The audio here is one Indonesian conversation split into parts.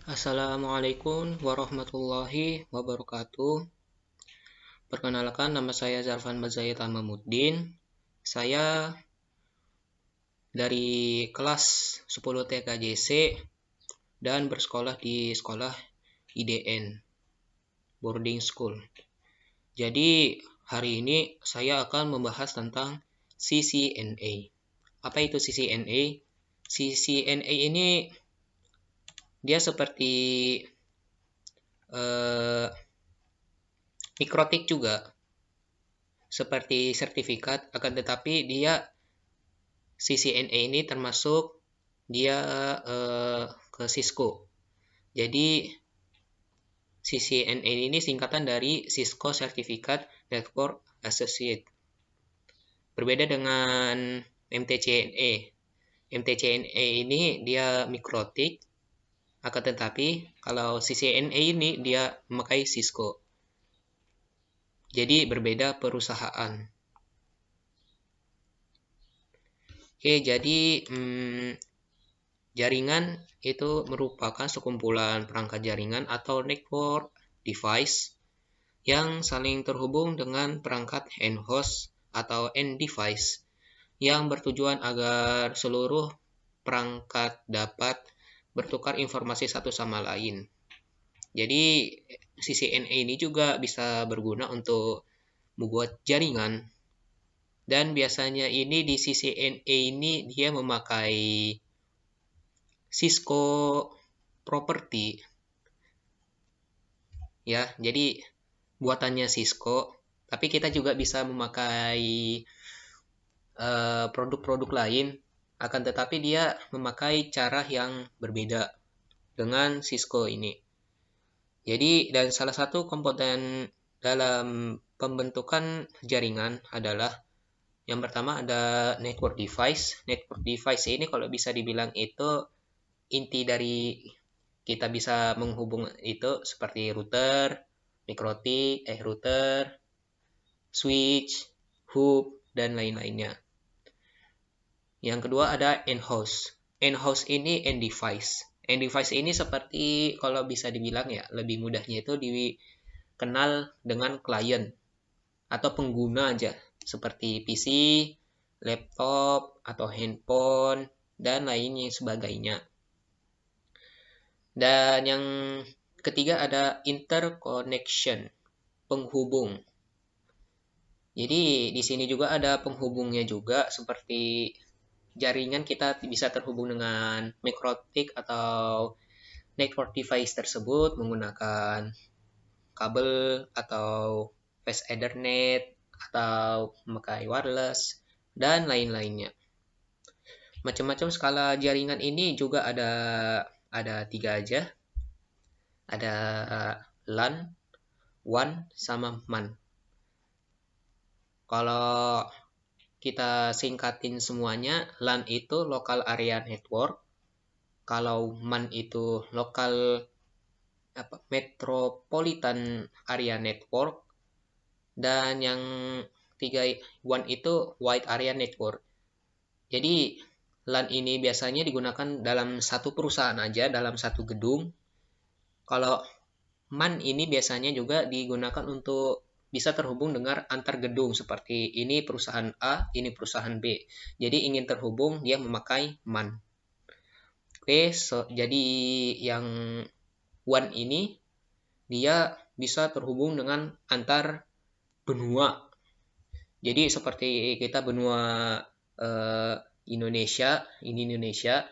Assalamualaikum warahmatullahi wabarakatuh. Perkenalkan, nama saya Zarfan Mazaya Tamamuddin. Saya dari kelas 10 TKJC dan bersekolah di sekolah IDN, boarding school. Jadi hari ini saya akan membahas tentang CCNA. Apa itu CCNA? CCNA ini dia seperti mikrotik juga, seperti sertifikat, akan tetapi dia CCNA ini termasuk dia ke Cisco. Jadi CCNA ini singkatan dari Cisco Certificate Network Associate. Berbeda dengan MTCNA. MTCNA ini dia mikrotik, akan tetapi kalau CCNA ini dia memakai Cisco. Jadi berbeda perusahaan. Oke, jadi jaringan itu merupakan sekumpulan perangkat jaringan atau network device yang saling terhubung dengan perangkat end host atau end device yang bertujuan agar seluruh perangkat dapat bertukar informasi satu sama lain. Jadi CCNA ini juga bisa berguna untuk membuat jaringan. Dan biasanya ini di CCNA ini dia memakai Cisco Property. Ya, jadi buatannya Cisco, tapi kita juga bisa memakai produk-produk lain, akan tetapi dia memakai cara yang berbeda dengan Cisco ini. Jadi, dan salah satu komponen dalam pembentukan jaringan adalah yang pertama ada network device. Network device ini kalau bisa dibilang itu inti dari kita bisa menghubung itu seperti router, router, switch, hub, dan lain-lainnya. Yang kedua ada end host. End host ini end device. End device ini seperti kalau bisa dibilang ya lebih mudahnya itu dikenal dengan klien atau pengguna aja, seperti PC, laptop, atau handphone, dan lainnya sebagainya. Dan yang ketiga ada interconnection, penghubung. Jadi di sini juga ada penghubungnya juga, seperti jaringan kita bisa terhubung dengan mikrotik atau network device tersebut menggunakan kabel atau fast Ethernet atau memakai wireless dan lain-lainnya. Macam-macam skala jaringan ini juga ada 3 aja. Ada LAN, WAN, sama MAN. Kalau kita singkatin semuanya, LAN itu Local Area Network. Kalau MAN itu Local Metropolitan Area Network. Dan yang 3 WAN itu Wide Area Network. Jadi LAN ini biasanya digunakan dalam satu perusahaan aja, dalam satu gedung. Kalau MAN ini biasanya juga digunakan untuk bisa terhubung dengan antar gedung, seperti ini perusahaan A, ini perusahaan B. Jadi ingin terhubung, dia memakai MAN. Oke, jadi yang WAN ini dia bisa terhubung dengan antar benua. Jadi seperti kita benua Indonesia, ini Indonesia,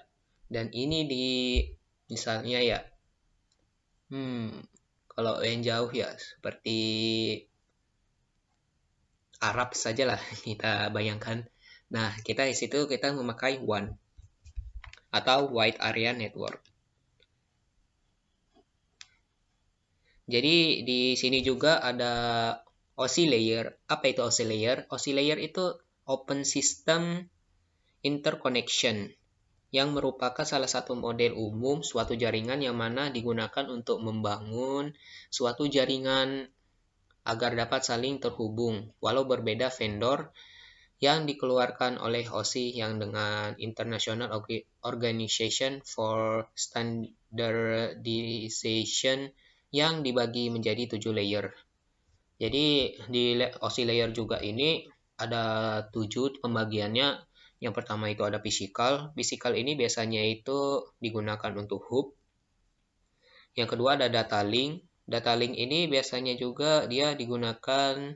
dan ini di misalnya ya, kalau yang jauh ya seperti Arab sajalah kita bayangkan. Nah, kita di situ kita memakai WAN atau Wide Area Network. Jadi di sini juga ada OSI layer. Apa itu OSI layer? OSI layer itu Open System Interconnection, yang merupakan salah satu model umum suatu jaringan yang mana digunakan untuk membangun suatu jaringan agar dapat saling terhubung, walau berbeda vendor yang dikeluarkan oleh OSI yang dengan International Organization for standardization yang dibagi menjadi 7 layer. Jadi di OSI layer juga ini ada 7 pembagiannya. Yang pertama itu ada physical. Physical ini biasanya itu digunakan untuk hub. Yang kedua ada data link. Data link ini biasanya juga dia digunakan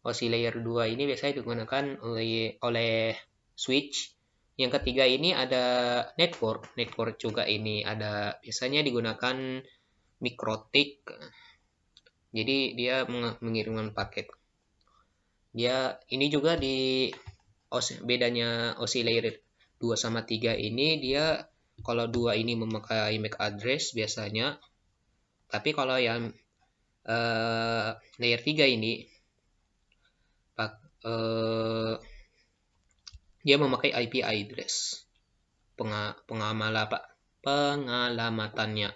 OSI layer 2 ini biasanya digunakan oleh switch. Yang ketiga ini ada network. Network juga ini ada biasanya digunakan MikroTik. Jadi dia mengirimkan paket. Dia ini juga di bedanya OSI layer 2 sama 3 ini dia kalau 2 ini memakai MAC address biasanya. Tapi kalau yang layer 3 ini dia memakai IP address pengalamatannya.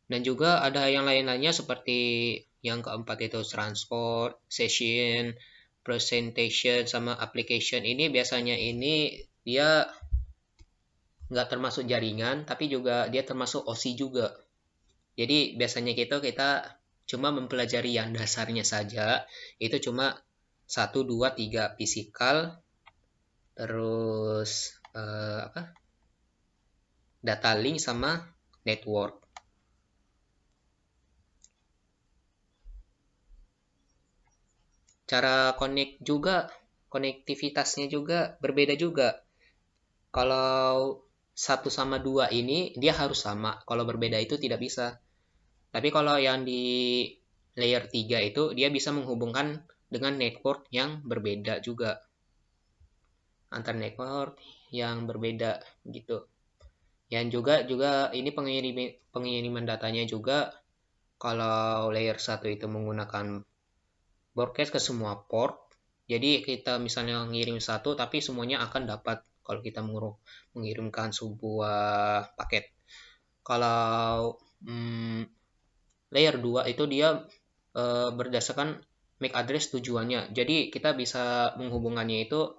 Dan juga ada yang lain-lainnya seperti yang keempat itu transport, session, presentation, sama application. Ini biasanya ini dia nggak termasuk jaringan, tapi juga dia termasuk OSI juga. Jadi biasanya kita cuma mempelajari yang dasarnya saja. Itu cuma 1, 2, 3 physical, terus data link sama network. Cara konektivitasnya juga berbeda juga. Kalau 1 sama 2 ini dia harus sama. Kalau berbeda itu tidak bisa. Tapi kalau yang di layer 3 itu dia bisa menghubungkan dengan network yang berbeda juga. Antar network yang berbeda gitu. Yang juga ini pengiriman datanya juga kalau layer 1 itu menggunakan broadcast ke semua port. Jadi kita misalnya ngirim satu tapi semuanya akan dapat kalau kita mengirimkan sebuah paket. Kalau layer 2 itu dia berdasarkan MAC address tujuannya. Jadi kita bisa menghubungannya itu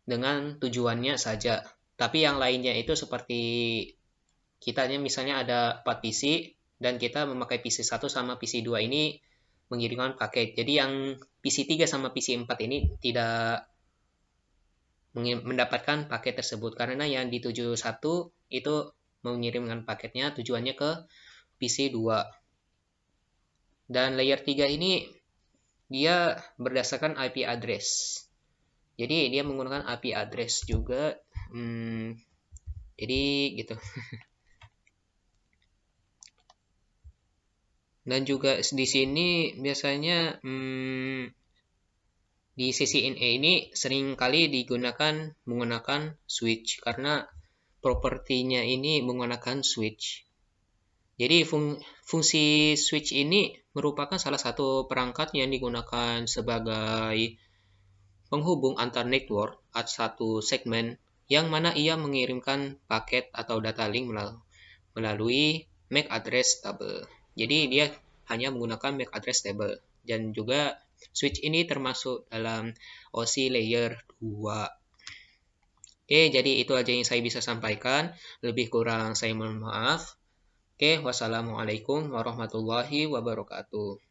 dengan tujuannya saja. Tapi yang lainnya itu seperti kitanya misalnya ada 4 PC dan kita memakai PC 1 sama PC 2 ini mengirimkan paket. Jadi yang PC 3 sama PC 4 ini tidak mendapatkan paket tersebut karena yang di 71 itu mengirimkan paketnya tujuannya ke PC 2. Dan layer 3 ini dia berdasarkan IP address. Jadi dia menggunakan IP address juga. Jadi gitu. Dan juga di sini biasanya di CCNA ini sering kali digunakan menggunakan switch karena propertinya ini menggunakan switch. Jadi fungsi switch ini merupakan salah satu perangkat yang digunakan sebagai penghubung antar network atau satu segmen yang mana ia mengirimkan paket atau data link melalui MAC address table. Jadi dia hanya menggunakan MAC address table. Dan juga switch ini termasuk dalam OSI layer 2. Oke, jadi itu aja yang saya bisa sampaikan. Lebih kurang saya mohon maaf. Oke, wassalamualaikum warahmatullahi wabarakatuh.